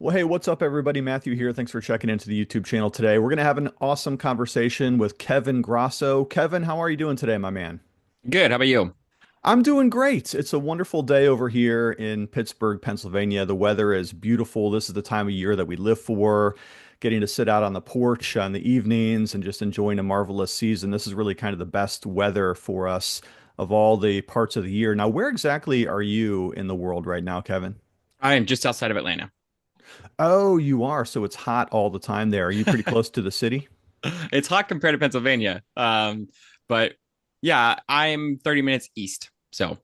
Well, hey, what's up, everybody? Matthew here. Thanks for checking into the YouTube channel today. We're going to have an awesome conversation with Kevin Grasso. Kevin, how are you doing today, my man? Good. How about you? I'm doing great. It's a wonderful day over here in Pittsburgh, Pennsylvania. The weather is beautiful. This is the time of year that we live for. Getting to sit out on the porch on the evenings and just enjoying a marvelous season. This is really kind of the best weather for us of all the parts of the year. Now, where exactly are you in the world right now, Kevin? I am just outside of Atlanta. Oh, you are. So it's hot all the time there. Are you pretty close to the city? It's hot compared to Pennsylvania. But yeah, I'm 30 minutes east. So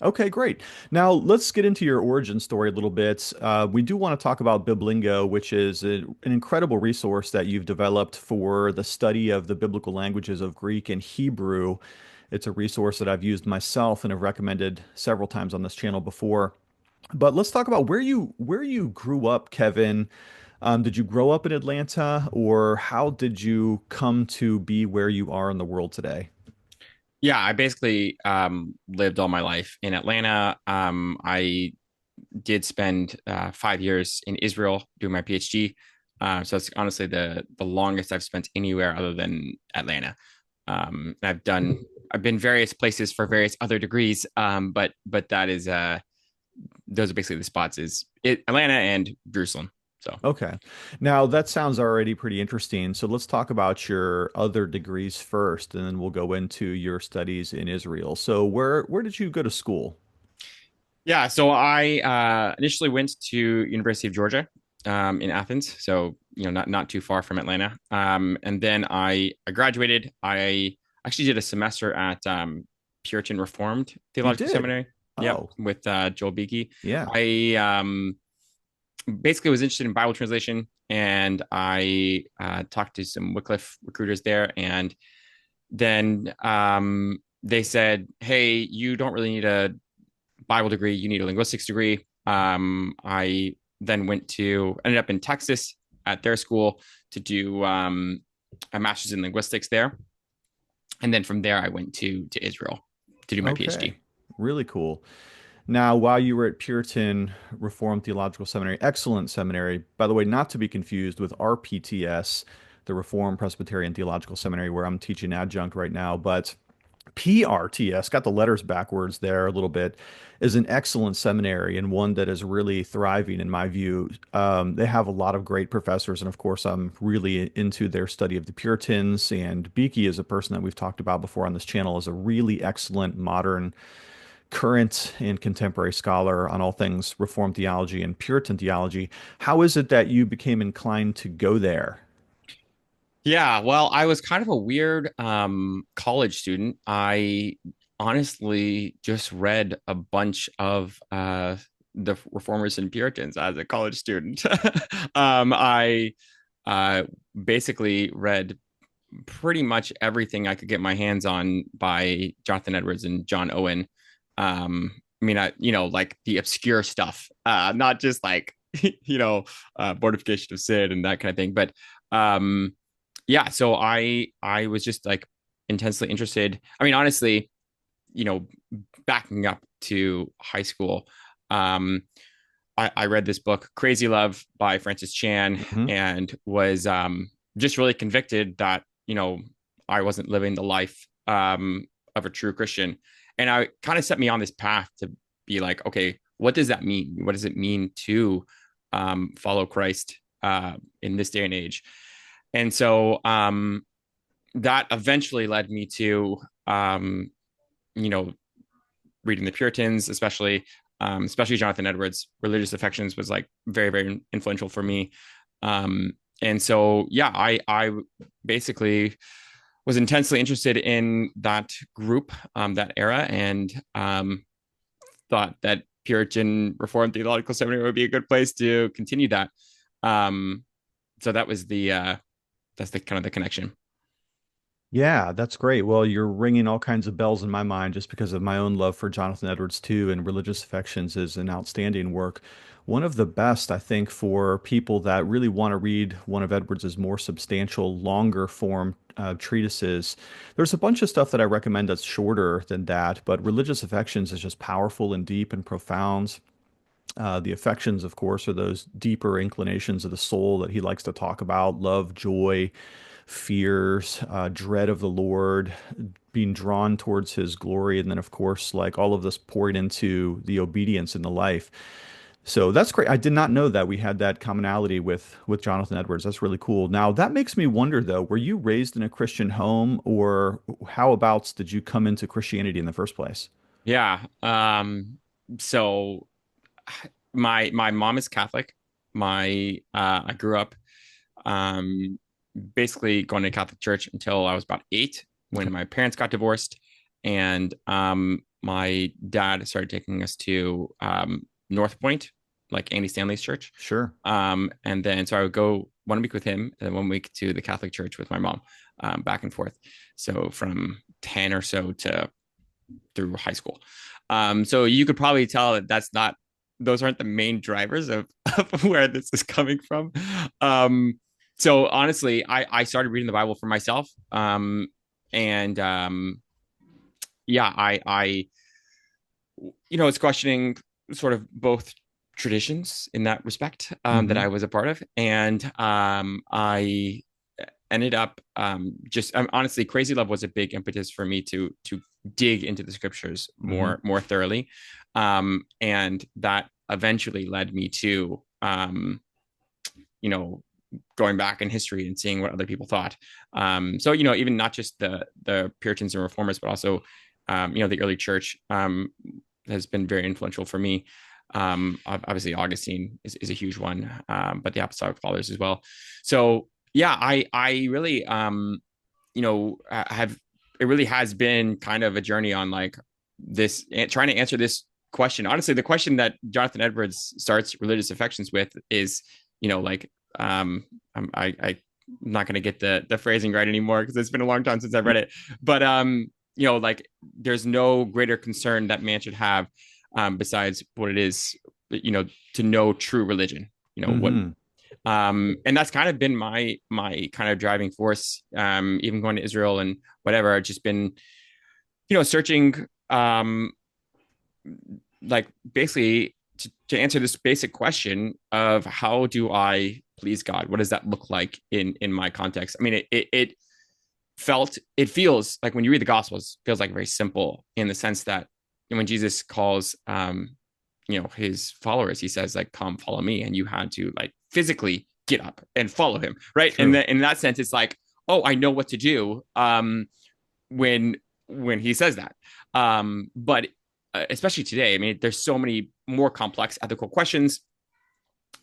Okay, great. Now let's get into your origin story a little bit. We do want to talk about Biblingo, which is an incredible resource that you've developed for the study of the biblical languages of Greek and Hebrew. It's a resource that I've used myself and have recommended several times on this channel before. But let's talk about where you grew up, Kevin. Did you grow up in Atlanta, or how did you come to be where you are in the world today? yeah, I basically lived all my life in Atlanta. I did spend 5 years in Israel doing my PhD. So it's honestly the longest I've spent anywhere other than Atlanta. I've been various places for various other degrees. But that is those are basically the spots is Atlanta and Jerusalem. So Okay. Now that sounds already pretty interesting. So let's talk about your other degrees first, and then we'll go into your studies in Israel. So where did you go to school? yeah, so I initially went to University of Georgia in Athens, so not too far from Atlanta. And then I graduated. I actually did a semester at Puritan Reformed You Theological did. Seminary. Yep, Oh, with Joel Beakey. yeah. I basically was interested in Bible translation, and I talked to some Wycliffe recruiters there, and then they said, "Hey, you don't really need a Bible degree; you need a linguistics degree." I then ended up in Texas at their school to do a master's in linguistics there, and then from there I went to Israel to do my PhD. Okay. Really cool. Now, while you were at Puritan Reformed Theological Seminary, excellent seminary, by the way, not to be confused with RPTS, the Reformed Presbyterian Theological Seminary, where I'm teaching adjunct right now, but PRTS, got the letters backwards there a little bit, is an excellent seminary and one that is really thriving in my view. They have a lot of great professors, and of course, I'm really into their study of the Puritans. And Beakey is a person that we've talked about before on this channel, is a really excellent modern, current, and contemporary scholar on all things Reformed theology and Puritan theology. How is it that you became inclined to go there? Yeah, well, I was kind of a weird college student. I honestly just read a bunch of the Reformers and Puritans as a college student. I uh, basically read pretty much everything I could get my hands on by Jonathan Edwards and John Owen. Like the obscure stuff, not just like mortification of sin and that kind of thing, but um, yeah. So I was just like intensely interested. I mean, honestly, you know, backing up to high school, um, I read this book, Crazy Love by Francis Chan, Mhm. and was just really convicted that, I wasn't living the life of a true Christian. And I kind of set me on this path to be like, okay, what does that mean? What does it mean to follow Christ in this day and age? And so that eventually led me to, you know, reading the Puritans, especially Jonathan Edwards. Religious Affections was like very, very influential for me. And so, yeah, I basically was intensely interested in that group, that era, and thought that Puritan Reformed Theological Seminary would be a good place to continue that. Um, so that's the kind of the connection. Yeah, that's great. Well, you're ringing all kinds of bells in my mind just because of my own love for Jonathan Edwards too, and Religious Affections is an outstanding work. One of the best, I think, for people that really want to read one of Edwards's more substantial, longer form treatises. There's a bunch of stuff that I recommend that's shorter than that, but Religious Affections is just powerful and deep and profound. The affections, of course, are those deeper inclinations of the soul that he likes to talk about: love, joy, fears, dread of the Lord, being drawn towards his glory. And then, of course, like all of this poured into the obedience in the life. So that's great. I did not know that we had that commonality with Jonathan Edwards. That's really cool. Now, that makes me wonder though, were you raised in a Christian home, or how abouts did you come into Christianity in the first place? Yeah. So my mom is Catholic. I grew up um basically going to Catholic church until I was about 8 when Okay. my parents got divorced, and my dad started taking us to North Point, like Andy Stanley's church. Sure. And then so I would go 1 week with him and then 1 week to the Catholic church with my mom, back and forth. So from 10 or so to through high school. So you could probably tell that those aren't the main drivers of where this is coming from. So honestly, I started reading the Bible for myself. And yeah, it's questioning sort of both traditions in that respect, that Hmm. I was a part of. And I ended up just honestly, crazy love was a big impetus for me to dig into the scriptures Hmm. more thoroughly, and that eventually led me to you know going back in history and seeing what other people thought. So even not just the Puritans and Reformers, but also the early church has been very influential for me. Obviously, Augustine is a huge one, but the Apostolic Fathers as well. So yeah, I really have it really has been kind of a journey on like this trying to answer this question. Honestly, the question that Jonathan Edwards starts religious affections with is, like I'm not going to get the phrasing right anymore because it's been a long time since I've read it. But like there's no greater concern that man should have, besides what it is, to know true religion. What Hmm. And that's kind of been my kind of driving force. Even going to Israel and whatever, I've just been, searching, like basically to answer this basic question of how do I please God? What does that look like in my context? I mean, it feels like when you read the Gospels, it feels like very simple in the sense that when Jesus calls his followers, he says like, come follow me, and you had to like physically get up and follow him, right? And True. in that sense, it's like, oh, I know what to do, when he says that. But especially today, I mean, there's so many more complex ethical questions.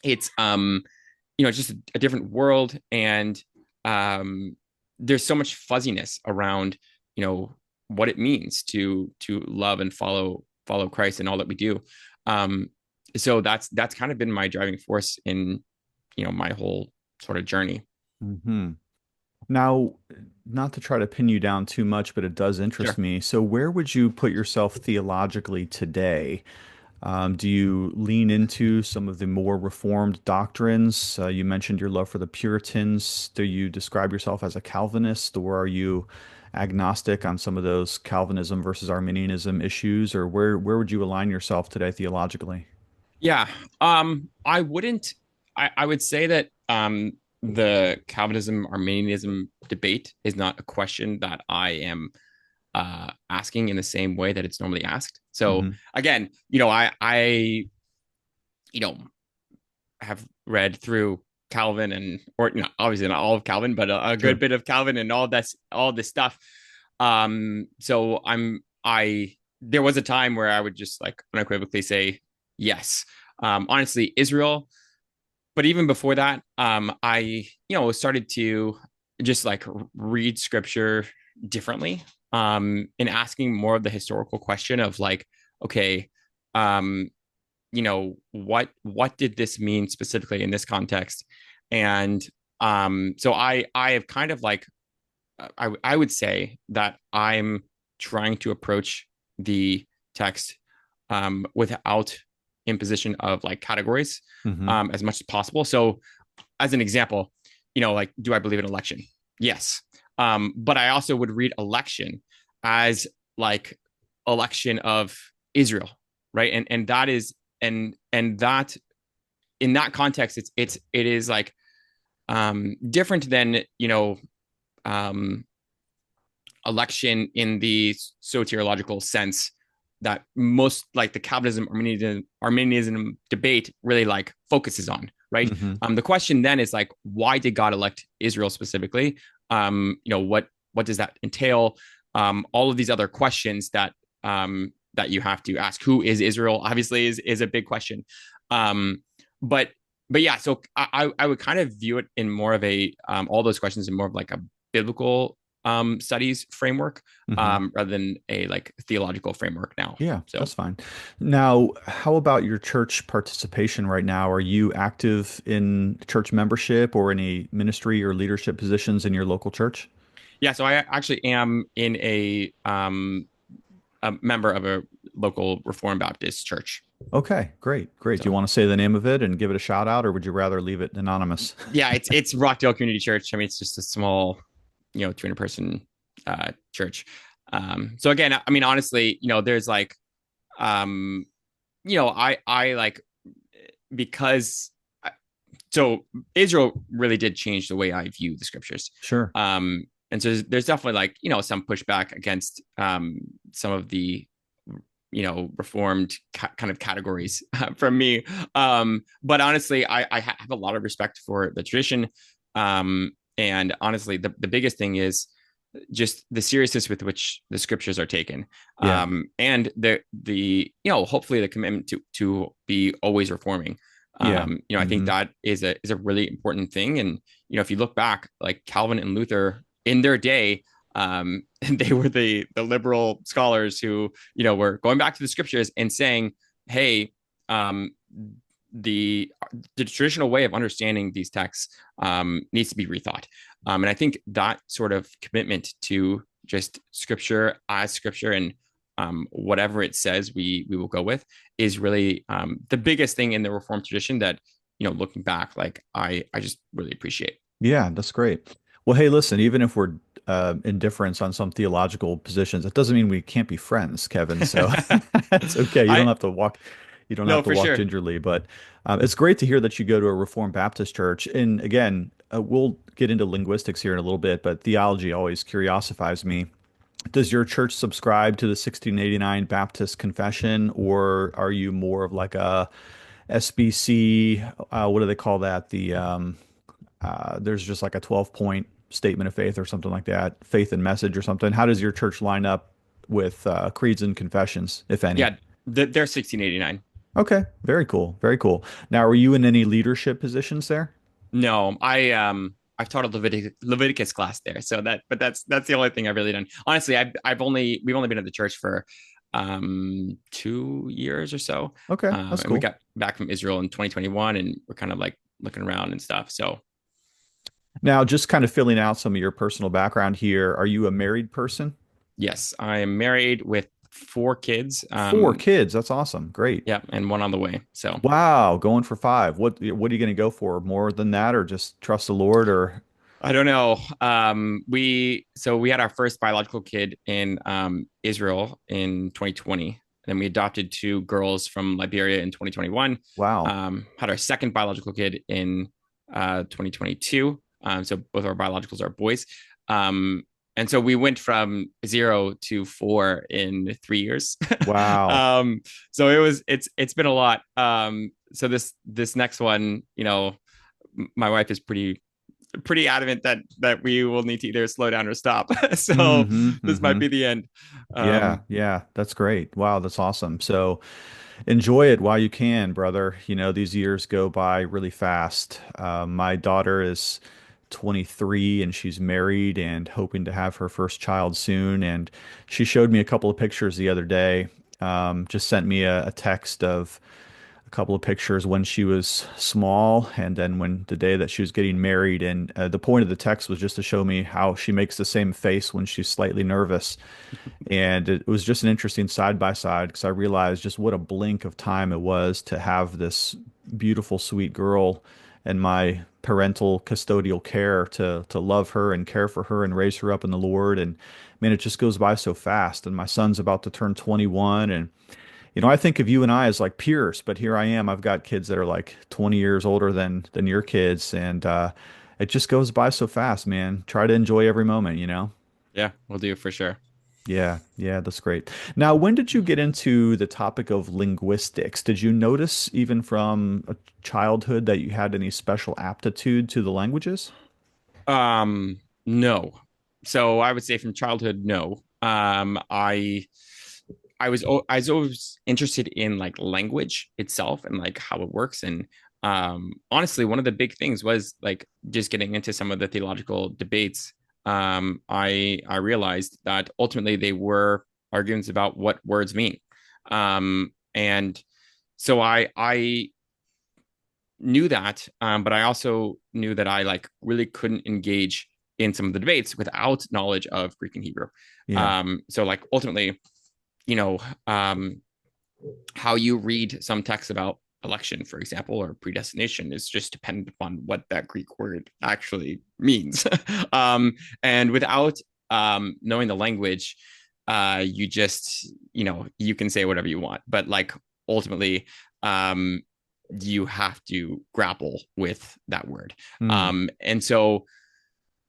It's it's just a different world, and there's so much fuzziness around what it means to love and follow Christ and all that we do. Um, so that's kind of been my driving force in my whole sort of journey. Hmm. Now, not to try to pin you down too much, but it does interest Sure. me. So, where would you put yourself theologically today? Do you lean into some of the more reformed doctrines? You mentioned your love for the Puritans. Do you describe yourself as a Calvinist, or are you agnostic on some of those Calvinism versus Arminianism issues? Or where would you align yourself today theologically? Yeah. I wouldn't. I would say that the Calvinism Arminianism debate is not a question that I am asking in the same way that it's normally asked. So Hmm. again, I you know have read through Calvin, and or not, obviously not all of Calvin, but a good Sure. bit of Calvin and all this stuff. So I there was a time where I would just like unequivocally say yes. Honestly, Israel, but even before that, I started to just like read scripture differently, and asking more of the historical question of like, okay, um, what did this mean specifically in this context? And so I have kind of like I would say that I'm trying to approach the text without imposition of like categories, Hmm. as much as possible. So, as an example, like, do I believe in election? Yes. But I also would read election as like election of Israel, right? And that is and that in that context, it is like different than um, election in the soteriological sense that most like the Calvinism Arminianism debate really like focuses on, right? Hmm. The question then is like, why did God elect Israel specifically? What does that entail? All of these other questions that you have to ask. Who is Israel? Obviously, is a big question. Um, but but yeah, so I would kind of view it in more of a all those questions in more of like a biblical studies framework Hmm. rather than a like theological framework now. Yeah, So that's fine. Now, how about your church participation right now? Are you active in church membership or any ministry or leadership positions in your local church? yeah, so I actually am in a member of a local Reformed Baptist church. Okay, great, great. Do you So want to say the name of it and give it a shout out, or would you rather leave it anonymous? yeah, it's Rockdale Community Church. I mean, it's just a small, 200 person church. So again, I mean, honestly, there's like, um, I like because so Israel really did change the way I view the scriptures. Sure. And so there's definitely like, some pushback against some of the, reformed kind of categories from me. But honestly, I have a lot of respect for the tradition. And honestly, the biggest thing is just the seriousness with which the scriptures are taken, Yeah. and hopefully the commitment to be always reforming. Yeah. I think Hmm. that is a really important thing. And if you look back, like Calvin and Luther in their day, they were the liberal scholars who were going back to the scriptures and saying, "Hey, um, the traditional way of understanding these texts needs to be rethought." And I think that sort of commitment to just scripture as scripture and whatever it says, we will go with is really the biggest thing in the Reformed tradition that looking back, like I just really appreciate. Yeah, that's great. Well, hey, listen, even if we're indifferent on some theological positions, it doesn't mean we can't be friends, Kevin. So it's okay. You don't I have to walk, you don't have No, to for walk sure. gingerly, but it's great to hear that you go to a Reformed Baptist church. And again, we'll get into linguistics here in a little bit, but theology always curiosifies me. Does your church subscribe to the 1689 Baptist Confession, or are you more of like a SBC? What do they call that? There's just like a 12-point statement of faith or something like that, faith and message or something. How does your church line up with creeds and confessions, if any? Yeah, they're 1689. Okay, very cool, very cool. Now, are you in any leadership positions there? No, I've taught a Leviticus class there, so that's the only thing I've really done. Honestly, we've only been at the church for 2 years or so, Okay, that's and we cool. got back from Israel in 2021, and we're kind of like looking around and stuff. So Now, just kind of filling out some of your personal background here. Are you a married person? yes, I am married with 4 kids. Four kids. That's awesome. Great. Yeah, and one on the way. So Wow, going for five. What are you going to go for? More than that, or just trust the Lord, or I don't know. We had our first biological kid in Israel in 2020. And then we adopted 2 girls from Liberia in 2021. wow. Had our second biological kid in 2022. So both our biologicals are boys. And so we went from 0 to 4 in 3 years. Wow. um, so it's been a lot. So this next one, my wife is pretty adamant that we will need to either slow down or stop. So Hmm. this might Hmm. be the end. Yeah, Um, yeah, that's great. Wow, that's awesome. So enjoy it while you can, brother. These years go by really fast. My daughter is 23 and she's married and hoping to have her first child soon. And she showed me a couple of pictures the other day. Just sent me a text of a couple of pictures when she was small and then when the day that she was getting married. And the point of the text was just to show me how she makes the same face when she's slightly nervous. And it was just an interesting side by side because I realized just what a blink of time it was to have this beautiful, sweet girl and my parental custodial care to love her and care for her and raise her up in the Lord. And man, it just goes by so fast. And my son's about to turn 21, and I think of you and I as like peers, but here I am. I've got kids that are like 20 years older than your kids, and it just goes by so fast, man. Try to enjoy every moment. Yeah, we'll do for sure. Yeah, yeah, that's great. Now, when did you get into the topic of linguistics? Did you notice even from a childhood that you had any special aptitude to the languages? No. So I would say from childhood, no. I was always interested in like language itself and like how it works. And honestly, one of the big things was like just getting into some of the theological debates. I realized that ultimately they were arguments about what words mean. And so I knew that, but I also knew that I like really couldn't engage in some of the debates without knowledge of Greek and Hebrew. Yeah. So like ultimately, you know, um, how you read some texts about election, for example, or predestination is just dependent upon what that Greek word actually means. And without knowing the language, you just, you can say whatever you want, but like ultimately, um, you have to grapple with that word. Hmm. And so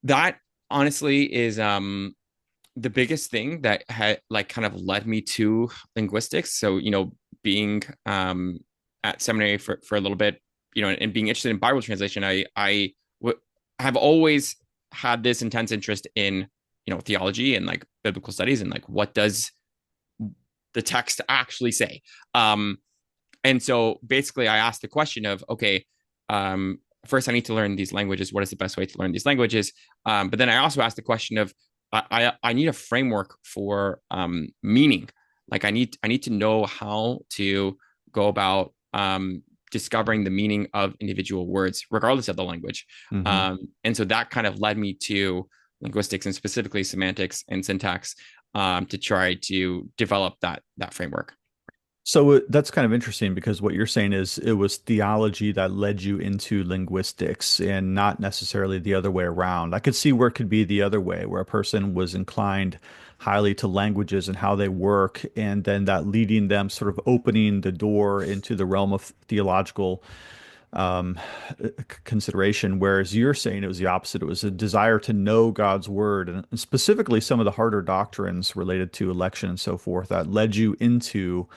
that honestly is the biggest thing that had like kind of led me to linguistics. So, being at seminary for a little bit, and being interested in Bible translation, have always had this intense interest in, theology and like biblical studies and like what does the text actually say. And so basically I asked the question of, okay, first I need to learn these languages. What is the best way to learn these languages? But then I also asked the question of, I need a framework for meaning. Like I need to know how to go about discovering the meaning of individual words, regardless of the language. Hmm. And so that kind of led me to linguistics and specifically semantics and syntax to try to develop that framework. So that's kind of interesting because what you're saying is it was theology that led you into linguistics and not necessarily the other way around. I could see where it could be the other way, where a person was inclined highly to languages and how they work, and then that leading them sort of opening the door into the realm of theological um, consideration. Whereas you're saying it was the opposite. It was a desire to know God's word and specifically some of the harder doctrines related to election and so forth that led you into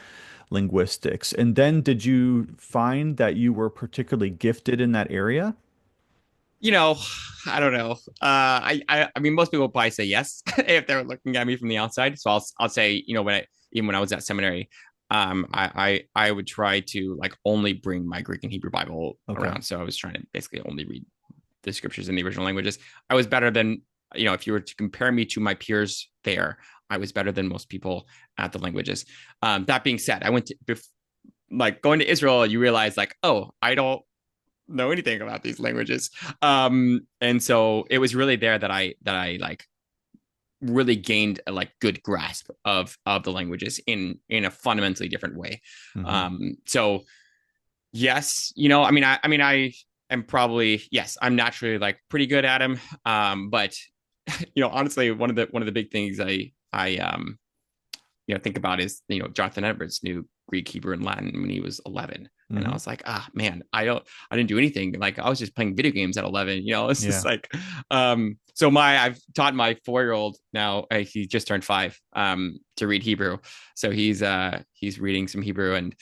linguistics. And then did you find that you were particularly gifted in that area? you know, I don't know. I mean, most people probably say yes if they're looking at me from the outside. So I'll say, even when I was at seminary, I would try to like only bring my Greek and Hebrew Bible Okay. around. So I was trying to basically only read the scriptures in the original languages. I was better than, if you were to compare me to my peers there, I was better than most people at the languages. That being said, I went to like going to Israel. You realize like, oh, I don't know anything about these languages. And so it was really there that I like really gained a like good grasp of the languages in a fundamentally different way. Hmm. So yes, I am probably, yes, I'm naturally like pretty good at them. But honestly, one of the big things I think about is, Jonathan Edwards knew Greek, Hebrew, and Latin when he was 11. And I Hmm. was like, man, I didn't do anything. Like I was just playing video games at 11, it's just Yeah. like, so I've taught my 4-year-old now, he just turned 5, to read Hebrew. So he's reading some Hebrew and,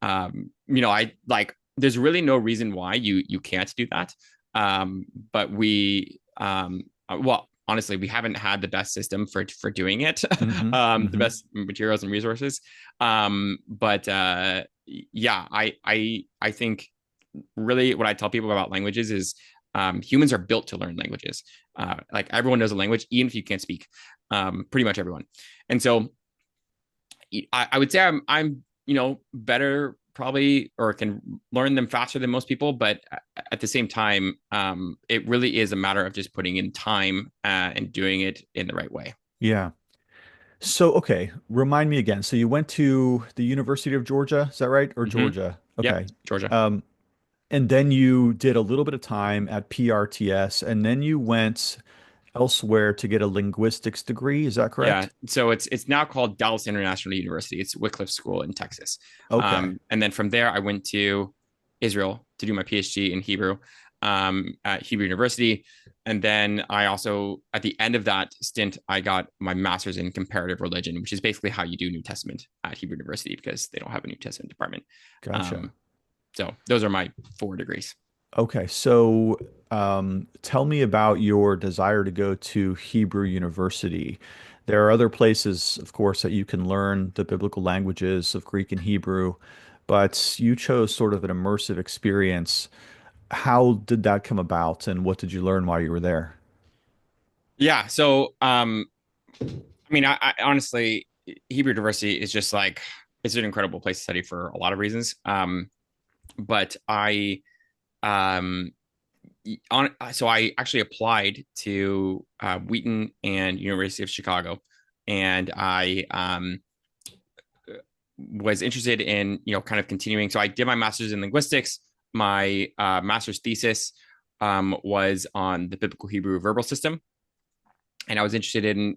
I like, there's really no reason why you can't do that. But well, honestly, we haven't had the best system for doing it, Hmm. the Hmm. best materials and resources. But yeah, I think really what I tell people about languages is humans are built to learn languages. Like everyone knows a language, even if you can't speak. Pretty much everyone. And so I would say I'm better probably or can learn them faster than most people, but at the same time, it really is a matter of just putting in time and doing it in the right way. Yeah. So, okay, remind me again. So you went to the University of Georgia, is that right? Or Mm-hmm. Georgia? Yep, Okay. Georgia. Um, and then you did a little bit of time at PRTS, and then you went elsewhere to get a linguistics degree. Is that Yeah, correct? so it's now called Dallas International University. It's Wycliffe School in Texas. Okay. And then from there, I went to Israel to do my PhD in Hebrew at Hebrew University. And then I also, at the end of that stint, I got my master's in comparative religion, which is basically how you do New Testament at Hebrew University because they don't have a New Testament department. Gotcha. Um, so those are my 4 degrees. Okay. So tell me about your desire to go to Hebrew University. There are other places, of course, that you can learn the biblical languages of Greek and Hebrew, but you chose sort of an immersive experience. How did that come about, and what did you learn while you were there? Yeah. So, I mean, I honestly, Hebrew University is just like, it's an incredible place to study for a lot of reasons. But um, so I actually applied to Wheaton and University of Chicago, and I was interested in kind of continuing. So I did my master's in linguistics. My master's thesis was on the biblical Hebrew verbal system, and I was interested in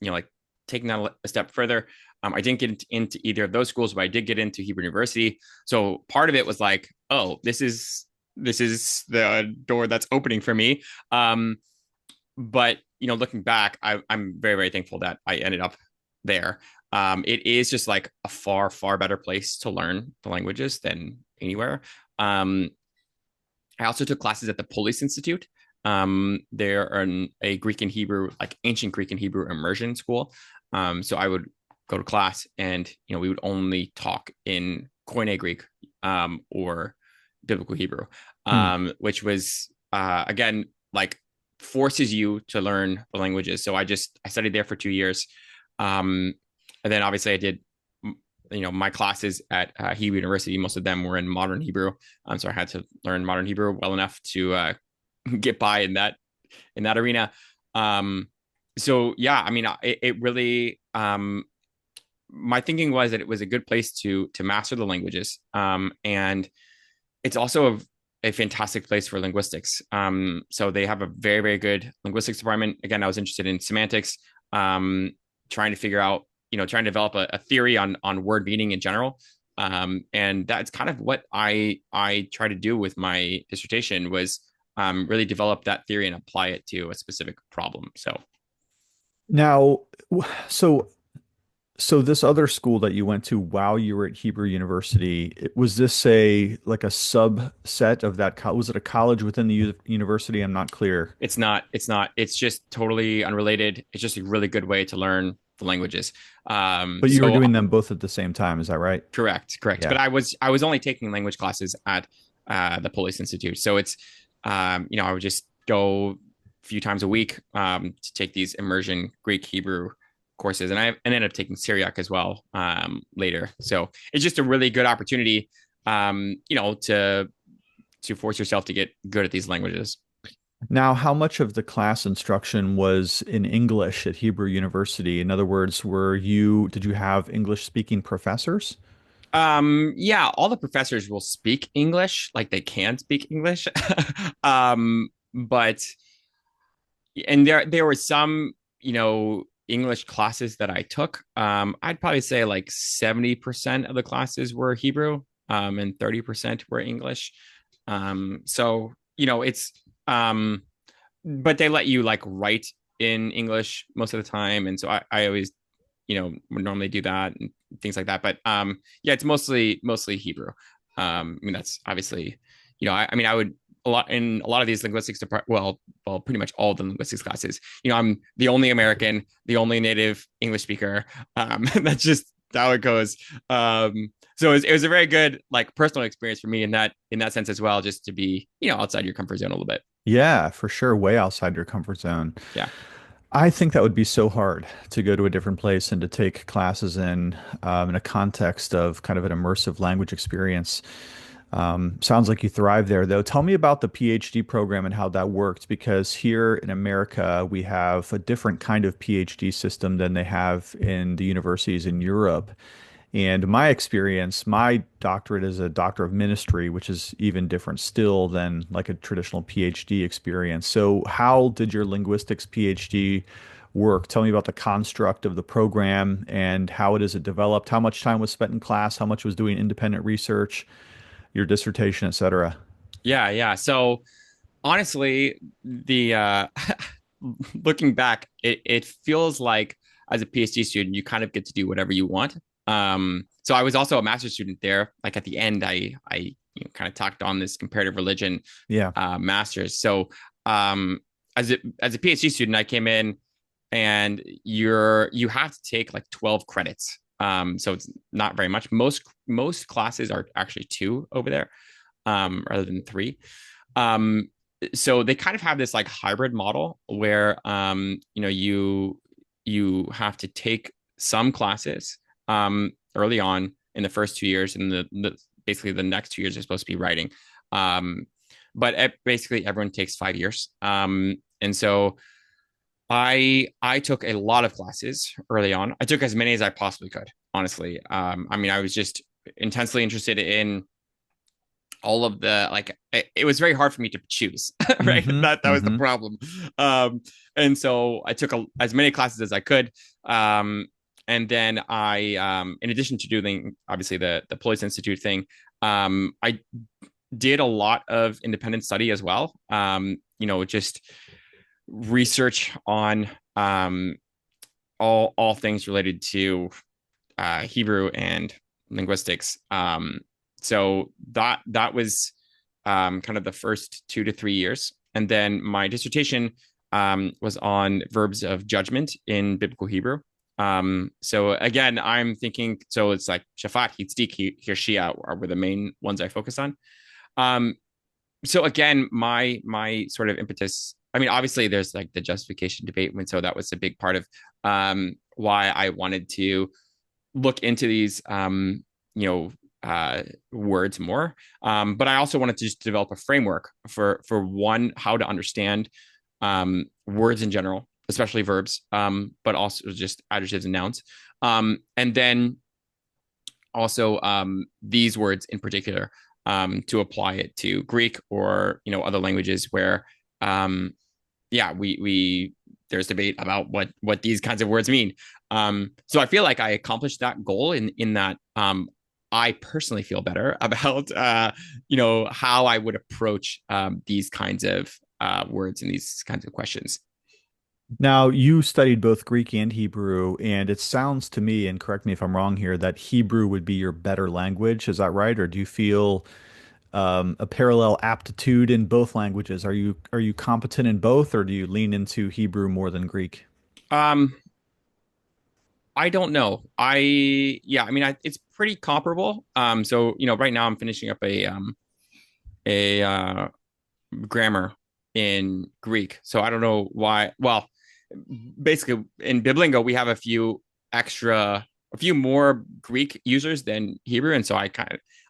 like taking that a step further. I didn't get into either of those schools, but I did get into Hebrew University. So part of it was like, oh, this is the door that's opening for me. But looking back, I'm very very thankful that I ended up there. It is just like a far far better place to learn the languages than anywhere. Um, I also took classes at the Police Institute. They're a Greek and Hebrew, like ancient Greek and Hebrew immersion school. So I would go to class, and we would only talk in Koine Greek or Biblical Hebrew, Hmm. which was again like forces you to learn the languages. So I studied there for 2 years, and then obviously I did my classes at Hebrew University. Most of them were in modern Hebrew, so I had to learn modern Hebrew well enough to get by in that arena. Um, so yeah, I mean, it really my thinking was that it was a good place to master the languages, and it's also a fantastic place for linguistics. So they have a very very good linguistics department. Again, I was interested in semantics, trying to figure out trying to develop a theory on word meaning in general. And that's kind of what I try to do with my dissertation was really develop that theory and apply it to a specific problem. So Now, so this other school that you went to while you were at Hebrew University, was this a like a subset of that was it a college within the university? I'm not clear. it's just totally unrelated. It's just a really good way to learn the languages. But you were So doing them both at the same time, is that right? correct. But Yeah. I was only taking language classes at the Police Institute. So it's I would just go a few times a week to take these immersion Greek Hebrew courses, and I ended up taking Syriac as well later. So it's just a really good opportunity, to force yourself to get good at these languages. Now, how much of the class instruction was in English at Hebrew University? In other words, did you have English speaking professors? Yeah, all the professors will speak English, like they can speak English. But and there were some, English classes that I took. I'd probably say like 70% of the classes were Hebrew, and 30% were English. So, it's but they let you like write in English most of the time. And so I always, would normally do that and things like that. But yeah, it's mostly Hebrew. I mean, that's obviously, I mean, I would a lot of these linguistics well, pretty much all the linguistics classes. I'm the only American, the only native English speaker. That's just how it goes. So it was a very good like personal experience for me in that sense as well, just to be outside your comfort zone a little bit. Yeah, for sure, way outside your comfort zone. Yeah. I think that would be so hard to go to a different place and to take classes in a context of kind of an immersive language experience. Sounds like you thrive there, though. Tell me about the PhD program and how that worked, because here in America, we have a different kind of PhD system than they have in the universities in Europe. And my experience, my doctorate is a doctor of ministry, which is even different still than like a traditional PhD experience. So, how did your linguistics PhD work? Tell me about the construct of the program and how it is it developed. How much time was spent in class? How much was doing independent research, your dissertation, etc. Yeah, yeah. So honestly, the looking back, it feels like as a PhD student, you kind of get to do whatever you want. So I was also a master's student there. Like at the end, I kind of tacked on this comparative religion Yeah. master's. So um, as a PhD student, I came in and you have to take like 12 credits. So it's not very much. Most classes are actually two over there, rather than three. Um, so they kind of have this like hybrid model where you have to take some classes early on in the first 2 years, and the basically the next 2 years are supposed to be writing. Um, but basically everyone takes 5 years. And so I took a lot of classes early on. I took as many as I possibly could, honestly. I mean, I was just intensely interested in all of the like it was very hard for me to choose. Right, Mm-hmm. that was the Mm-hmm. problem. And so I took as many classes as I could. And then I in addition to doing obviously the Police Institute thing, I did a lot of independent study as well. Just research on all things related to Hebrew and linguistics. So that was kind of the first 2 to 3 years, and then my dissertation was on verbs of judgment in biblical Hebrew. So again, I'm thinking so it's like shafat, hitzdik, hirshia were the main ones I focus on. Um, so again, my sort of impetus. I mean, obviously, there's like the justification debate, and so that was a big part of why I wanted to look into these you know words more. But I also wanted to just develop a framework for one how to understand words in general, especially verbs, but also just adjectives and nouns, and then also these words in particular, to apply it to Greek or other languages where yeah we there's debate about what these kinds of words mean. So I feel like I accomplished that goal in that I personally feel better about how I would approach these kinds of words and these kinds of questions. Now, you studied both Greek and Hebrew, and it sounds to me, and correct me if I'm wrong here, that Hebrew would be your better language. Is that right? Or do you feel a parallel aptitude in both languages? Are you competent in both, or do you lean into Hebrew more than Greek? Um, I don't know. Yeah, I mean, it's pretty comparable. So right now I'm finishing up a grammar in Greek. So I don't know why. Well, basically in Biblingo we have a few more Greek users than Hebrew, and so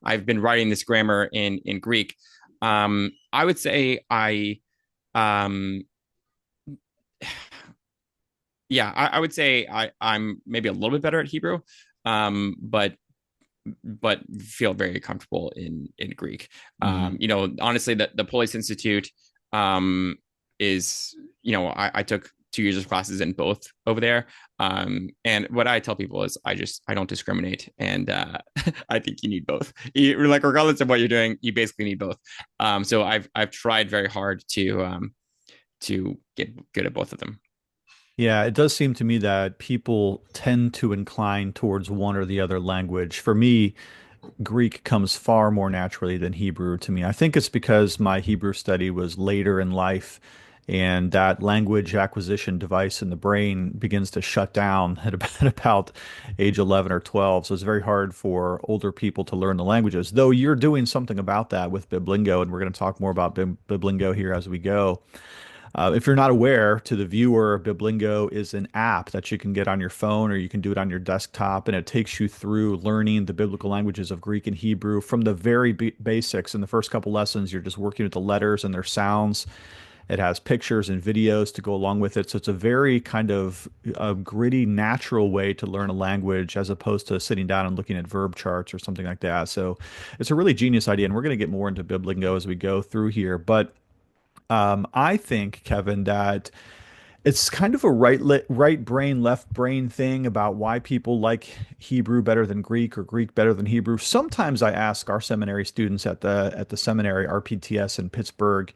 I've been writing this grammar in Greek. I would say um I would say I'm maybe a little bit better at Hebrew, but feel very comfortable in Greek. Hmm. Honestly, the Police Institute um, is I took 2 years of classes in both over there. And what I tell people is I don't discriminate, and I think you need both. Like regardless of what you're doing, you basically need both. So I've tried very hard to get good at both of them. Yeah, it does seem to me that people tend to incline towards one or the other language. For me, Greek comes far more naturally than Hebrew to me. I think it's because my Hebrew study was later in life, and that language acquisition device in the brain begins to shut down at about age 11 or 12. So it's very hard for older people to learn the languages, though you're doing something about that with Biblingo, and we're going to talk more about Biblingo here as we go. If you're not aware, to the viewer, Biblingo is an app that you can get on your phone or you can do it on your desktop, and it takes you through learning the biblical languages of Greek and Hebrew from the very basics. In the first couple lessons, you're just working with the letters and their sounds, It has pictures and videos to go along with it. So it's a very kind of a gritty, natural way to learn a language as opposed to sitting down and looking at verb charts or something like that. So it's a really genius idea. And we're going to get more into Biblingo as we go through here. But I think, Kevin, that it's kind of a right brain, left brain thing about why people like Hebrew better than Greek or Greek better than Hebrew. Sometimes I ask our seminary students at the seminary RPTS in Pittsburgh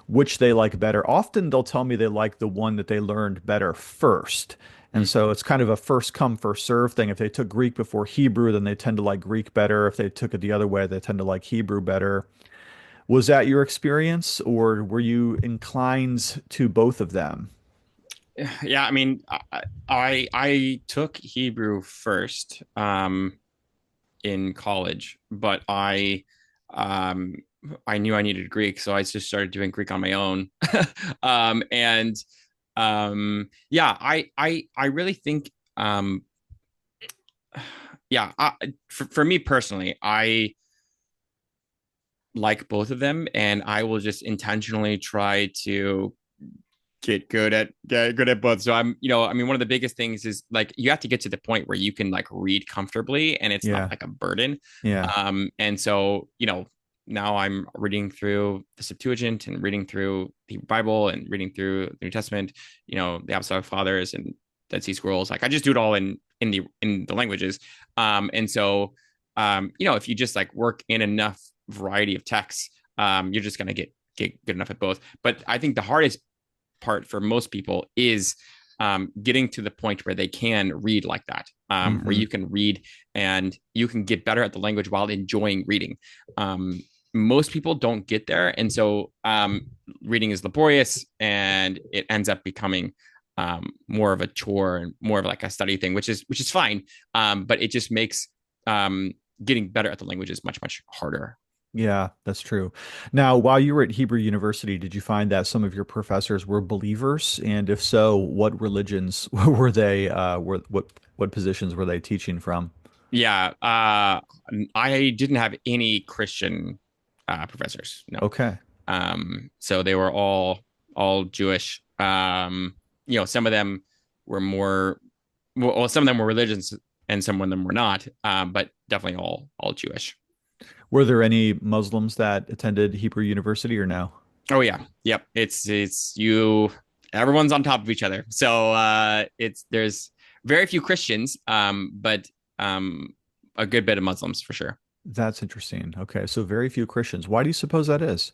which they like better. Often they'll tell me they like the one that they learned better first. And Mm. so it's kind of a first come, first serve thing. If they took Greek before Hebrew, then they tend to like Greek better. If they took it the other way, they tend to like Hebrew better. Was that your experience, or were you inclined to both of them? Yeah, I mean, I took Hebrew first in college, but um I knew I needed Greek, so I just started doing Greek on my own. And yeah, I really think yeah, for me personally, I like both of them, and I will just intentionally try to get good at both. So I mean, one of the biggest things is like you have to get to the point where you can like read comfortably and it's not Yeah, like a burden. yeah. And so, now I'm reading through the Septuagint and reading through the Bible and reading through the New Testament, the Apostolic Fathers and Dead Sea Scrolls. Like I just do it all in the languages. And so if you just like work in enough variety of texts, you're just gonna get good enough at both. But I think the hardest part for most people is getting to the point where they can read like that, where Hmm. you can read and you can get better at the language while enjoying reading. Most people don't get there. And so reading is laborious and it ends up becoming more of a chore and more of like a study thing, which is fine. But it just makes getting better at the languages much, much harder. Yeah, that's true. Now, while you were at Hebrew University, did you find that some of your professors were believers? And if so, what religions were they, what positions were they teaching from? Yeah, I didn't have any Christian professors. No. Okay. So they were all Jewish. Some of them were more well, some of them were religious and some of them were not. But definitely all Jewish. Were there any Muslims that attended Hebrew University or no? Oh yeah, yep. It's you. Everyone's on top of each other. So it's there's very few Christians, but a good bit of Muslims for sure. That's interesting. Okay, so very few Christians. Why do you suppose that is?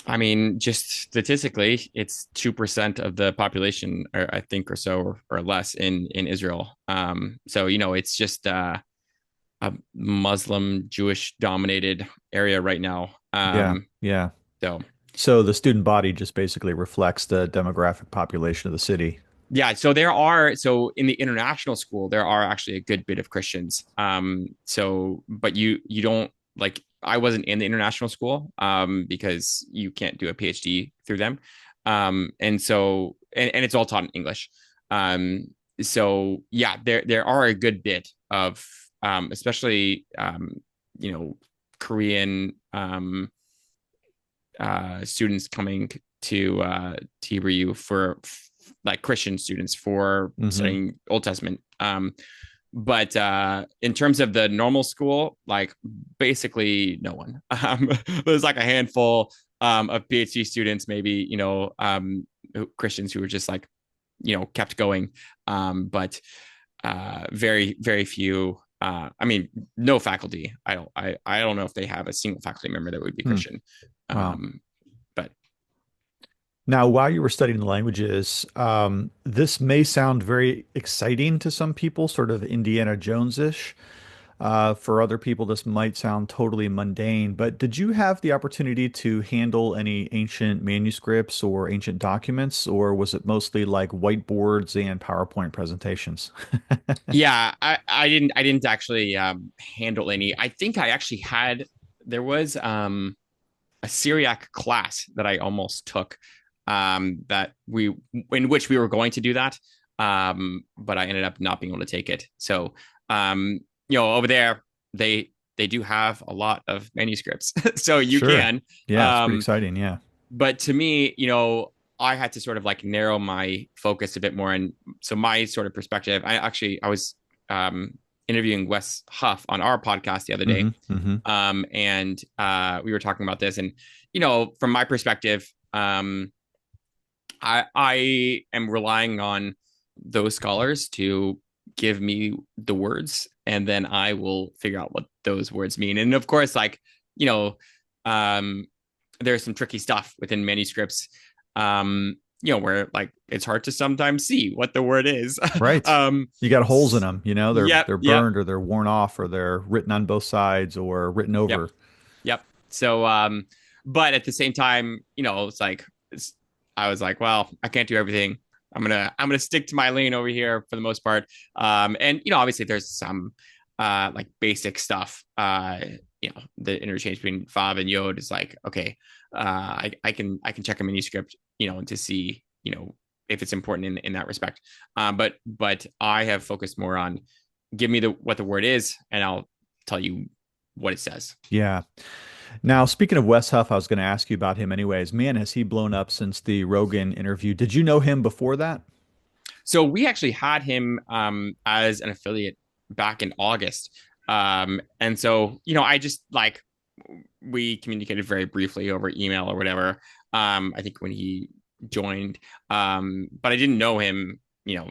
I mean, just statistically, it's 2% of the population, or I think, or so, or less in Israel. So it's just a Muslim Jewish dominated area right now. Yeah, yeah. So So the student body just basically reflects the demographic population of the city. yeah, so in the international school there are actually a good bit of Christians. So but you don't like I wasn't in the international school because you can't do a PhD through them. And so and it's all taught in English. Um, so yeah, there are a good bit of especially Korean students coming to Hebrew for like Christian students for Hmm. studying Old Testament. But in terms of the normal school, like basically no one. There's like a handful of PhD students, maybe Christians who were just like kept going, but very very few. I mean, no faculty. I don't know if they have a single faculty member that would be Hmm. Christian. Wow. Um, but Now, while you were studying the languages, this may sound very exciting to some people, sort of Indiana Jones-ish. For other people, this might sound totally mundane, but did you have the opportunity to handle any ancient manuscripts or ancient documents, or was it mostly like whiteboards and PowerPoint presentations? yeah, I didn't actually handle any. I think I actually had there was a Syriac class that I almost took that we in which we were going to do that, but I ended up not being able to take it. So over there they do have a lot of manuscripts, so you Sure. can. Yeah, it's pretty Um, exciting. Yeah. but to me, I had to sort of like narrow my focus a bit more. And so my sort of perspective, I was um, interviewing Wes Huff on our podcast the other day. Hmm. Hmm. And we were talking about this. And, from my perspective, I am relying on those scholars to give me the words, and then I will figure out what those words mean. And of course, like, you know, um, there's some tricky stuff within manuscripts, where like it's hard to sometimes see what the word is. Right. um, You got holes in them, yep, they're yep, burned or they're worn off or they're written on both sides or written yep, over. yep. So, but at the same time, I was like, well, I can't do everything. I'm gonna stick to my lane over here for the most part. And obviously there's some like basic stuff. The interchange between Fav and Yod is like, okay, I can check a manuscript, to see, if it's important in that respect. But I have focused more on give me what the word is, and I'll tell you what it says. Yeah. Now, speaking of Wes Huff, I was going to ask you about him anyways. Man, has he blown up since the Rogan interview? Did you know him before that? So we actually had him as an affiliate back in August. And so, I just like we communicated very briefly over email or whatever. I think when he joined, but I didn't know him.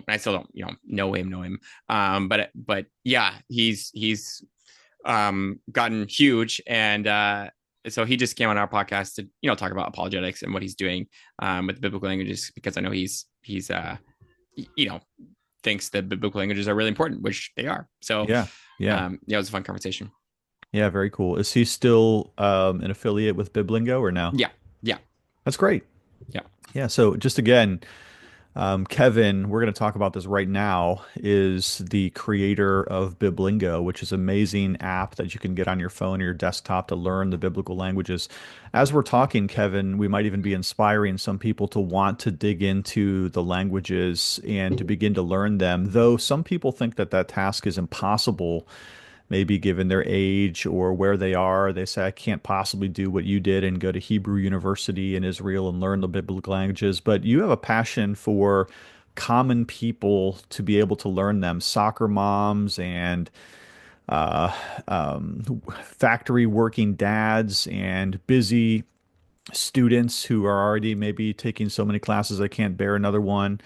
I still don't, know him. But yeah, he's gotten huge, and so he just came on our podcast to talk about apologetics and what he's doing with biblical languages, because I know he's you know, thinks that biblical languages are really important, which they are. So, Yeah. Yeah. yeah, it was a fun conversation. Yeah, very cool. Is he still an affiliate with Biblingo or no? Yeah, yeah, That's great. yeah, Yeah, so just again, Kevin, we're going to talk about this right now, is the creator of Biblingo, which is an amazing app that you can get on your phone or your desktop to learn the biblical languages. As we're talking, Kevin, we might even be inspiring some people to want to dig into the languages and to begin to learn them, though some people think that that task is impossible. Maybe given their age or where they are, they say, I can't possibly do what you did and go to Hebrew University in Israel and learn the biblical languages. But you have a passion for common people to be able to learn them, soccer moms and uh, factory working dads and busy students who are already maybe taking so many classes they can't bear another one,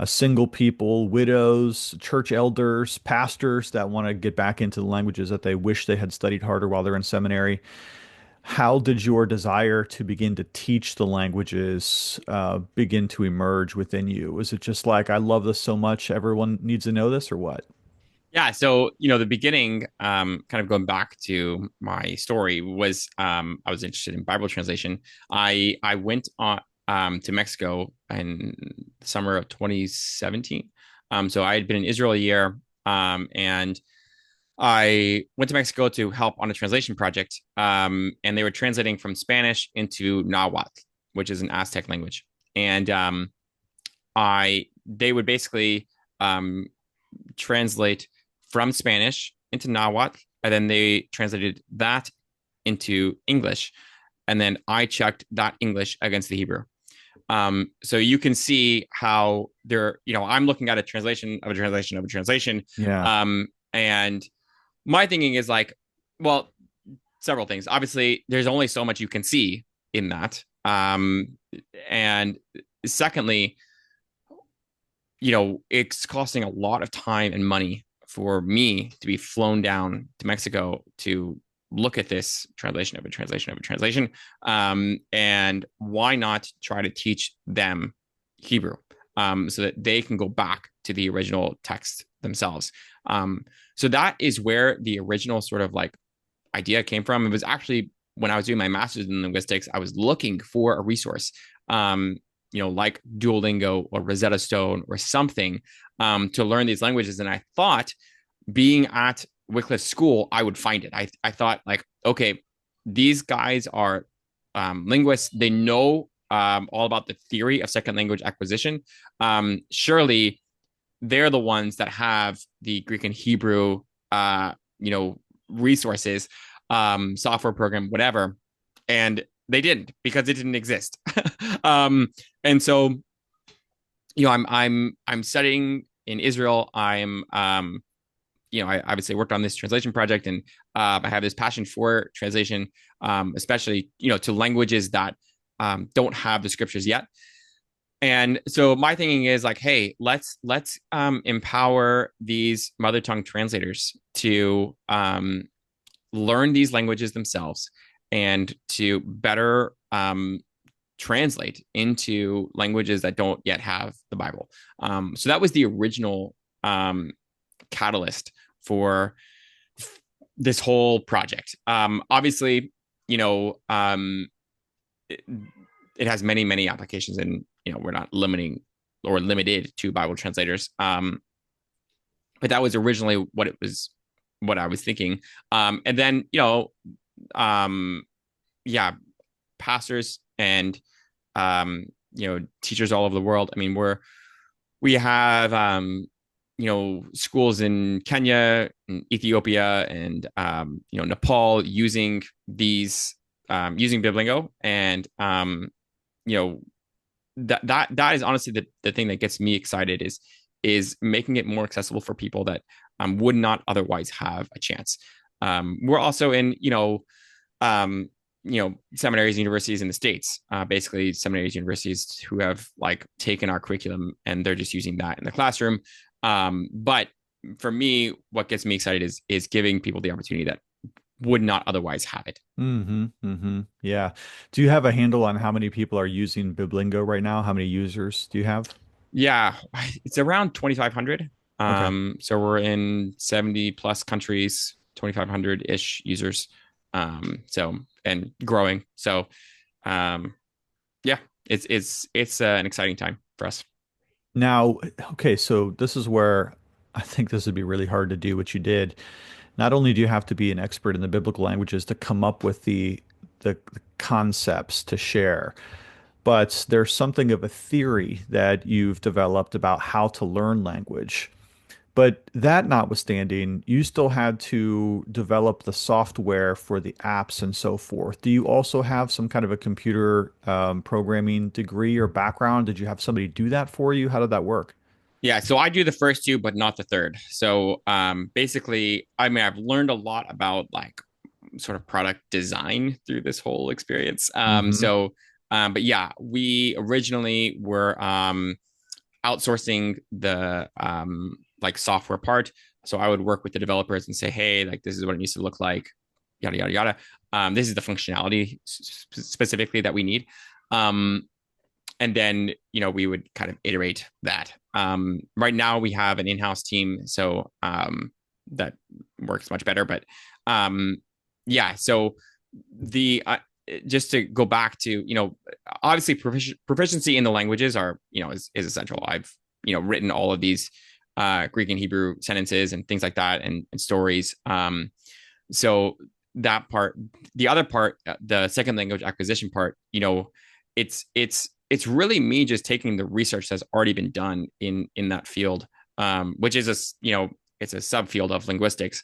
single people, widows, church elders, pastors that want to get back into the languages that they wish they had studied harder while they're in seminary. How did your desire to begin to teach the languages begin to emerge within you? Was it just like, I love this so much, everyone needs to know this, or what? yeah. So, the beginning, kind of going back to my story, was I was interested in Bible translation. I went on to Mexico in the summer of 2017. So I had been in Israel a year, and I went to Mexico to help on a translation project, and they were translating from Spanish into Nahuatl, which is an Aztec language. And I they would basically um, translate from Spanish into Nahuatl, and then they translated that into English, and then I checked that English against the Hebrew. So you can see how I'm looking at a translation of a translation of a translation, Yeah. and my thinking is like, well, several things. Obviously, there's only so much you can see in that. And secondly, it's costing a lot of time and money for me to be flown down to Mexico to look at this translation of a translation of a translation. And why not try to teach them Hebrew, so that they can go back to the original text themselves? So that is where the original sort of like idea came from. It was actually when I was doing my master's in linguistics, I was looking for a resource, like Duolingo or Rosetta Stone or something, to learn these languages. And I thought, being at Wycliffe School, I would find it. I thought like, okay, these guys are linguists. They know all about the theory of second language acquisition. Surely they're the ones that have the Greek and Hebrew, resources, software program, whatever. And They didn't because it didn't exist. um, and so I'm studying in Israel. I obviously worked on this translation project, and I have this passion for translation, especially to languages that don't have the scriptures yet. And so my thinking is like, hey, let's empower these mother tongue translators to learn these languages themselves and to better translate into languages that don't yet have the Bible. So that was the original catalyst for this whole project. Obviously, you know, it, it has many, many applications, and we're not limiting or limited to Bible translators. But that was originally what I was thinking. And then, um, yeah, pastors and teachers all over the world. I mean, we have schools in Kenya, and Ethiopia, and Nepal using using Biblingo, and that is honestly the thing that gets me excited is making it more accessible for people that would not otherwise have a chance. We're also in um, seminaries, universities in the States, basically seminaries, universities who have like taken our curriculum and they're just using that in the classroom. But for me, what gets me excited is giving people the opportunity that would not otherwise have it. Yeah. Do you have a handle on how many people are using Biblingo right now? How many users do you have? Yeah, it's around 2,500. Okay. So we're in 70 plus countries, 2,500 ish users. So and growing. So, um, yeah, it's an exciting time for us. Now, okay, so this is where I think this would be really hard to do what you did. Not only do you have to be an expert in the biblical languages to come up with the concepts to share, but there's something of a theory that you've developed about how to learn language. But that notwithstanding, you still had to develop the software for the apps and so forth. Do you also have some kind of a computer programming degree or background? Did you have somebody do that for you? How did that work? Yeah, so I do the first two, but not the third. So basically, I mean, I've learned a lot about like sort of product design through this whole experience. Hmm. But yeah, we originally were outsourcing the like software part. So I would work with the developers and say, hey, like this is what it needs to look like, yada yada yada. This is the functionality specifically that we need. Um, and then we would kind of iterate that. Right now we have an in-house team, so that works much better. But um, yeah, so the just to go back to obviously proficiency in the languages are is essential. I've written all of these Greek and Hebrew sentences and things like that, and stories. So that part, the other part, the second language acquisition part, it's really me just taking the research that's already been done in that field, which is it's a subfield of linguistics.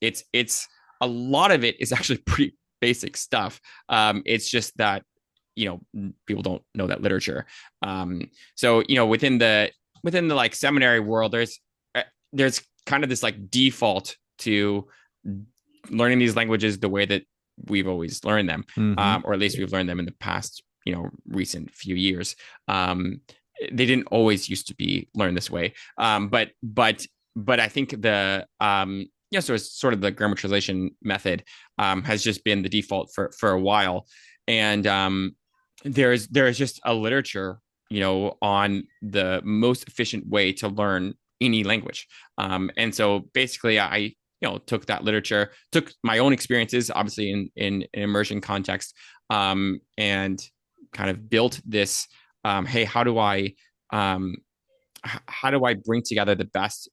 It's a lot of it is actually pretty basic stuff. It's just that people don't know that literature. So within the like seminary world, there's kind of this like default to learning these languages the way that we've always learned them, Hmm. or at least we've learned them in the past, recent few years. They didn't always used to be learned this way, but I think the so it's sort of the grammar translation method has just been the default for a while, and there's just a literature on the most efficient way to learn any language, and so basically I took that literature, took my own experiences, obviously in an immersion context, and kind of built this. Hey, um, how do I bring together the best,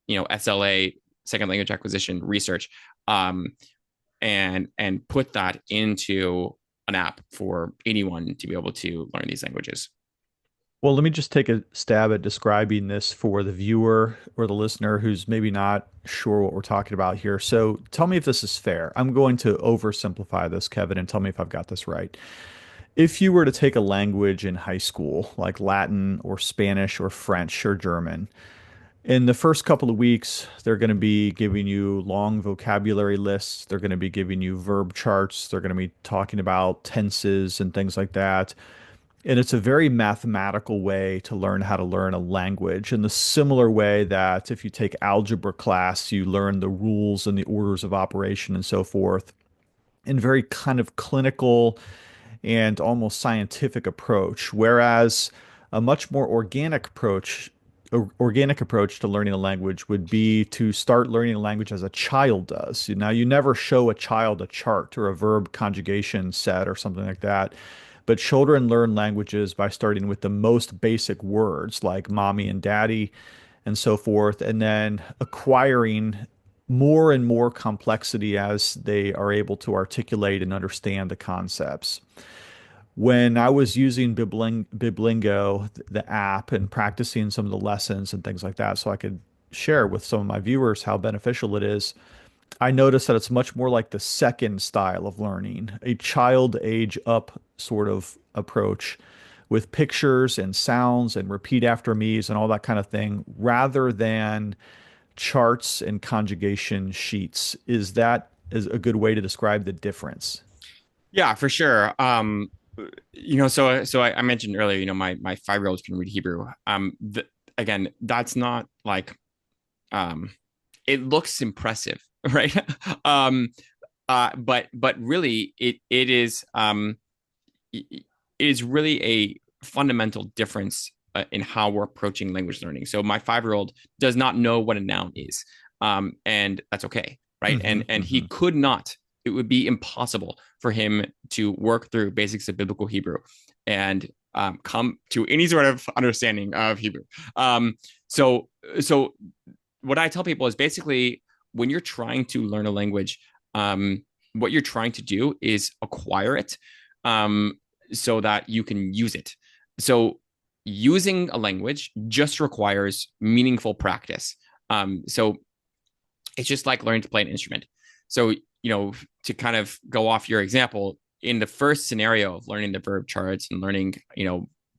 SLA, second language acquisition research, um, and put that into an app for anyone to be able to learn these languages. Well, let me just take a stab at describing this for the viewer or the listener who's maybe not sure what we're talking about here. So tell me if this is fair. I'm going to oversimplify this, Kevin, and tell me if I've got this right. If you were to take a language in high school, like Latin or Spanish or French or German, in the first couple of weeks, they're going to be giving you long vocabulary lists. They're going to be giving you verb charts. They're going to be talking about tenses and things like that. And it's a very mathematical way to learn how to learn a language in the similar way that if you take algebra class, you learn the rules and the orders of operation and so forth in very kind of clinical and almost scientific approach, whereas a much more organic approach to learning a language would be to start learning a language as a child does. Now, you never show a child a chart or a verb conjugation set or something like that, but children learn languages by starting with the most basic words like mommy and daddy and so forth, and then acquiring more and more complexity as they are able to articulate and understand the concepts. When I was using Biblingo, the app, and practicing some of the lessons and things like that, so I could share with some of my viewers how beneficial it is, I noticed that it's much more like the second style of learning, a child age up sort of approach with pictures and sounds and repeat after me's and all that kind of thing, rather than charts and conjugation sheets. Is a good way to describe the difference? Yeah, for sure. So I mentioned earlier, my 5-year-old can read Hebrew. Again, that's not like it looks impressive, right? But really, it is really a fundamental difference in how we're approaching language learning. So my 5-year-old does not know what a noun is, and that's okay, right? Hmm. And he Hmm. could not. It would be impossible for him to work through basics of biblical Hebrew and come to any sort of understanding of Hebrew. Um, so so what I tell people is basically when you're trying to learn a language, what you're trying to do is acquire it um, so that you can use it. So using a language just requires meaningful practice. So it's just like learning to play an instrument. So, to kind of go off your example, in the first scenario of learning the verb charts and learning,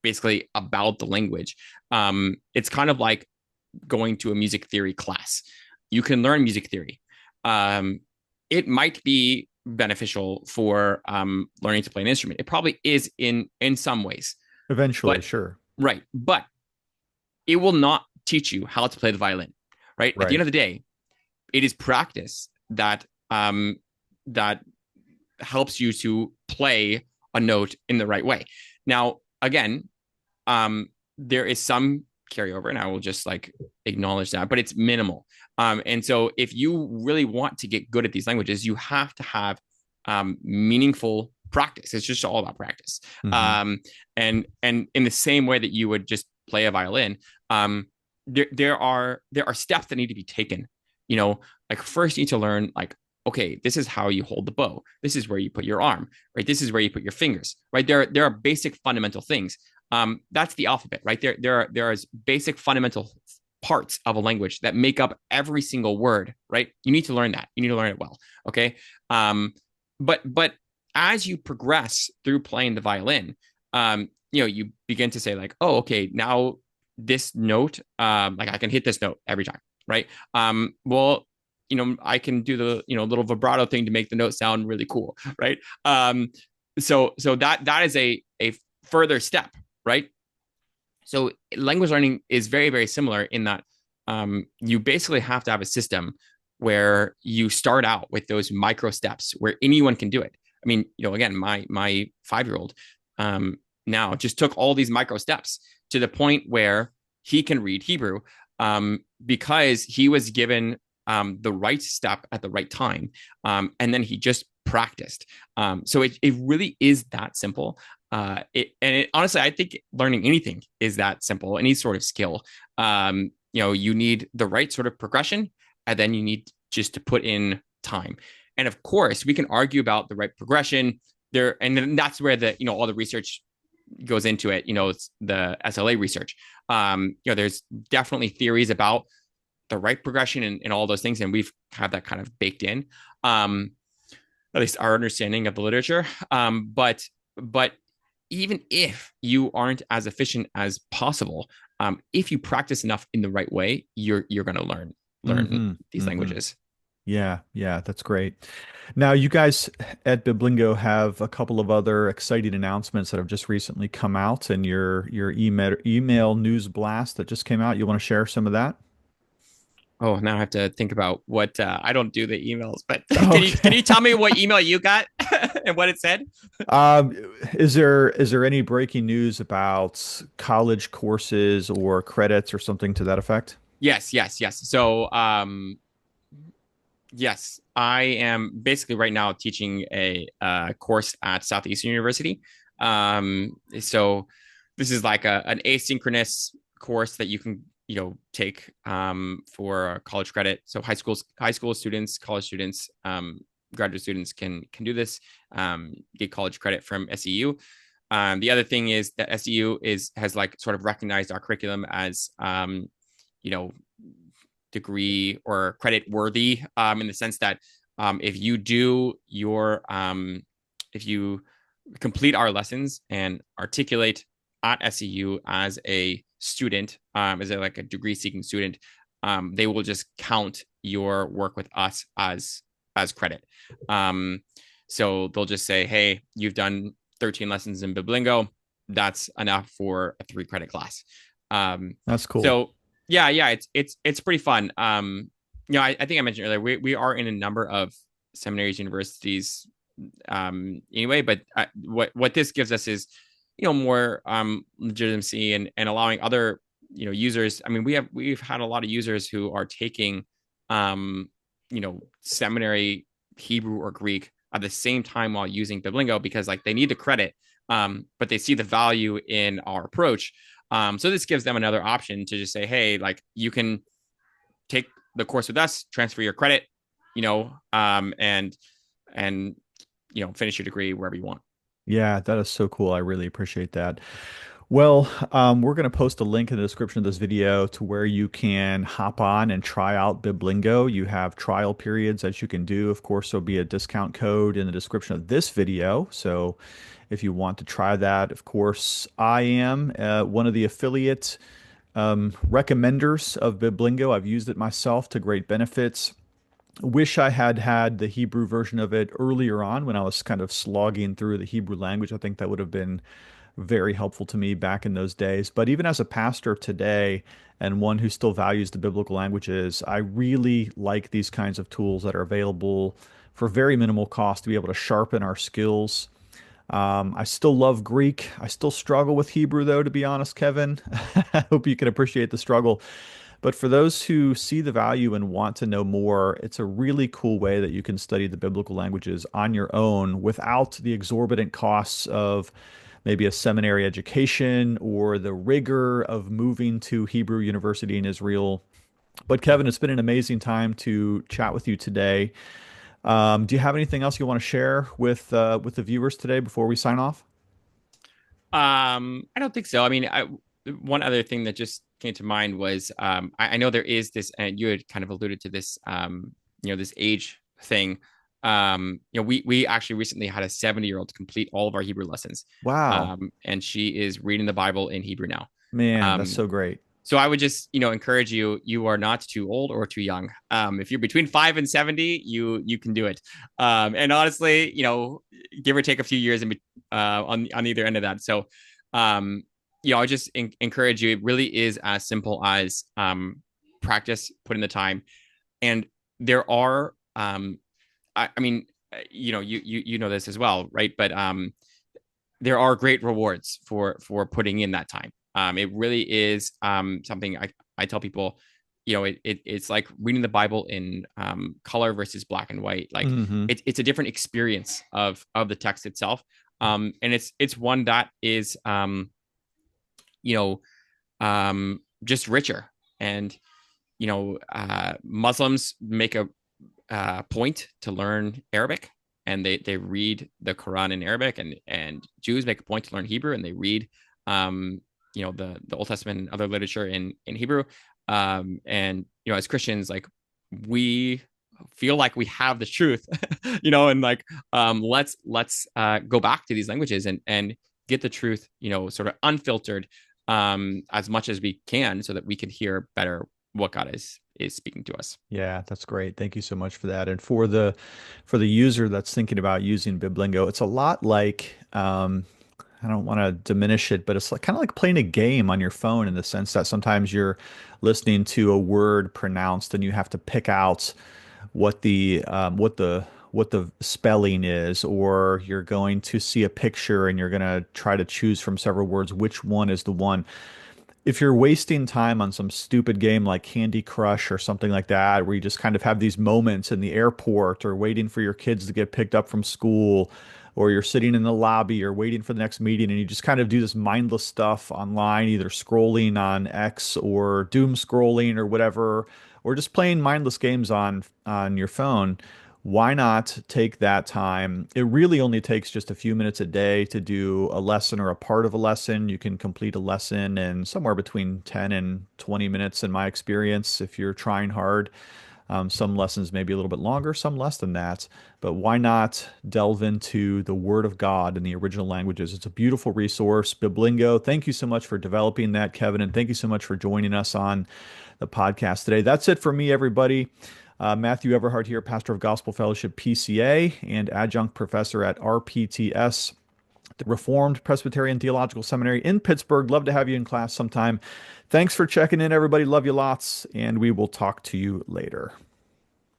basically about the language, it's kind of like going to a music theory class. You can learn music theory. Um, it might be beneficial for learning to play an instrument. It probably is in some ways, Eventually, but sure. but it will not teach you how to play the violin. Right at the end Right. of the day, it is practice that helps you to play a note in the right way. Now, again, there is some carryover, and I will just like acknowledge that, but it's minimal. And so, if you really want to get good at these languages, you have to have meaningful practice. It's just all about practice. Hmm. Um, and in the same way that you would just play a violin, there are steps that need to be taken. Like first you need to learn like, okay, this is how you hold the bow. This is where you put your arm, right? This is where you put your fingers, right? There are basic fundamental things. That's the alphabet, right? There are basic fundamental parts of a language that make up every single word, right? You need to learn that. You need to learn it well. Okay. But as you progress through playing the violin, you begin to say like, oh, okay, now this note, like I can hit this note every time, right? Well, I can do the little vibrato thing to make the note sound really cool, right? So that is a further step, right? So language learning is very, very similar in that you basically have to have a system where you start out with those micro steps where anyone can do it. I mean, again, my 5-year-old now just took all these micro steps to the point where he can read Hebrew because he was given the right step at the right time, and then he just practiced. So it really is that simple. Honestly, I think learning anything is that simple. Any sort of skill, you need the right sort of progression, and then you need just to put in time. And of course, we can argue about the right progression there, and then that's where all the research goes into it. It's the SLA research. There's definitely theories about the right progression and all those things, and we've had that kind of baked in. At least our understanding of the literature. But even if you aren't as efficient as possible, if you practice enough in the right way, you're going to learn Mm-hmm. these Mm-hmm. languages. Yeah, yeah, that's great. Now, you guys at Biblingo have a couple of other exciting announcements that have just recently come out, and your email news blast that just came out. You want to share some of that? Oh, now I have to think about what I don't do the emails, but can Okay. you tell me what email you got and what it said? Um, is there any breaking news about college courses or credits or something to that effect? Yes, yes, yes. So, yes, I am basically right now teaching a course at Southeastern University. So this is like an asynchronous course that you can take for college credit. So high school students, college students, graduate students can do this, get college credit from SEU. The other thing is that SEU has like sort of recognized our curriculum as you know degree or credit worthy, in the sense that if you do your if you complete our lessons and articulate at SEU as a student, as like a degree seeking student, they will just count your work with us as credit. Um, so they'll just say, hey, you've done 13 lessons in Biblingo. That's enough for a 3 credit class. That's cool. So yeah, it's pretty fun. I think I mentioned earlier we are in a number of seminaries, universities, anyway, but what this gives us is more legitimacy and allowing other users. I mean, we've had a lot of users who are taking seminary Hebrew or Greek at the same time while using Biblingo, because like they need the credit, but they see the value in our approach. So this gives them another option to just say, hey, like you can take the course with us, transfer your credit, and finish your degree wherever you want. Yeah, that is so cool. I really appreciate that. Well, we're going to post a link in the description of this video to where you can hop on and try out Biblingo. You have trial periods that you can do. Of course, there'll be a discount code in the description of this video. So if you want to try that, of course, I am one of the affiliate recommenders of Biblingo. I've used it myself to great benefits. Wish I had had the Hebrew version of it earlier on when I was kind of slogging through the Hebrew language. I think that would have been very helpful to me back in those days. But even as a pastor today and one who still values the biblical languages, I really like these kinds of tools that are available for very minimal cost to be able to sharpen our skills. I still love Greek. I still struggle with Hebrew, though, to be honest, Kevin. I hope you can appreciate the struggle. But for those who see the value and want to know more, it's a really cool way that you can study the biblical languages on your own without the exorbitant costs of maybe a seminary education or the rigor of moving to Hebrew University in Israel. But Kevin, it's been an amazing time to chat with you today. Do you have anything else you want to share with the viewers today before we sign off? I don't think so. I mean, one other thing that just came to mind was, I know there is this, and you had kind of alluded to this, this age thing. We actually recently had a 70-year-old complete all of our Hebrew lessons, Wow, and she is reading the Bible in Hebrew now. man, that's Um, so great. so I would just, encourage you. You are not too old or too young. If you're between 5 and 70, you can do it. And honestly, give or take a few years on either end of that. So, I just encourage you. It really is as simple as practice, put in the time, and there are. I mean, you know this as well, right? But there are great rewards for putting in that time. It really is something I tell people. It's like reading the Bible in color versus black and white. Like Hmm. it's a different experience of the text itself, and it's one that is you know just richer. And Muslims make a point to learn Arabic, and they read the Quran in Arabic, and Jews make a point to learn Hebrew, and they read the Old Testament and other literature in Hebrew. And as Christians, like, we feel like we have the truth, and like, let's go back to these languages and get the truth, sort of unfiltered, as much as we can, so that we can hear better what God is speaking to us. Yeah, that's great. Thank you so much for that. And for the user that's thinking about using Biblingo, it's a lot like I don't want to diminish it, but it's like kind of like playing a game on your phone in the sense that sometimes you're listening to a word pronounced and you have to pick out what the spelling is, or you're going to see a picture and you're going to try to choose from several words which one is the one. If you're wasting time on some stupid game like Candy Crush or something like that, where you just kind of have these moments in the airport or waiting for your kids to get picked up from school, or you're sitting in the lobby or waiting for the next meeting and you just kind of do this mindless stuff online, either scrolling on X or doom scrolling or whatever, or just playing mindless games on your phone, why not take that time? It really only takes just a few minutes a day to do a lesson or a part of a lesson. You can complete a lesson in somewhere between 10 and 20 minutes, in my experience, if you're trying hard. Some lessons may be a little bit longer, some less than that. But why not delve into the Word of God in the original languages? It's a beautiful resource. Biblingo, thank you so much for developing that, Kevin, and thank you so much for joining us on the podcast today. That's it for me, everybody. Matthew Everhard here, pastor of Gospel Fellowship PCA and adjunct professor at RPTS, the Reformed Presbyterian Theological Seminary in Pittsburgh. Love to have you in class sometime. Thanks for checking in, everybody. Love you lots, and we will talk to you later.